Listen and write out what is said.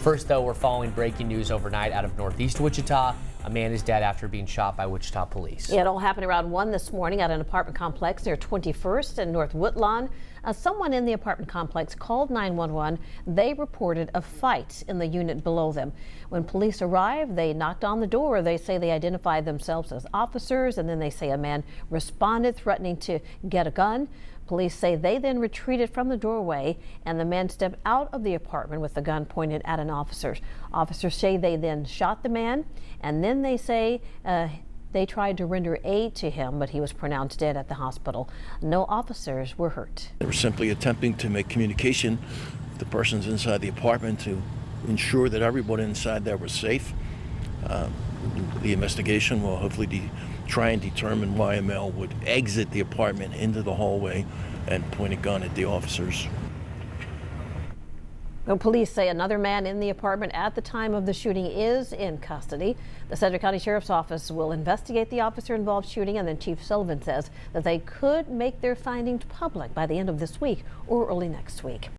First, though, we're following breaking news overnight out of northeast Wichita. A man is dead after being shot by Wichita police. It all happened around 1 this morning at an apartment complex near 21st and North Woodlawn. Someone in the apartment complex called 911. They reported a fight in the unit below them. When police arrived, they knocked on the door. They say they identified themselves as officers, and then they say a man responded threatening to get a gun. Police say they then retreated from the doorway, and the man stepped out of the apartment with the gun pointed at an officer. Officers say they then shot the man, and then they say they tried to render aid to him, but he was pronounced dead at the hospital. No officers were hurt. They were simply attempting to make communication with the persons inside the apartment to ensure that everyone inside there was safe. The investigation will hopefully try and determine why a male would exit the apartment into the hallway and point a gun at the officers. Well, police say another man in the apartment at the time of the shooting is in custody. The Sedgwick County Sheriff's Office will investigate the officer-involved shooting, and then Chief Sullivan says that they could make their findings public by the end of this week or early next week.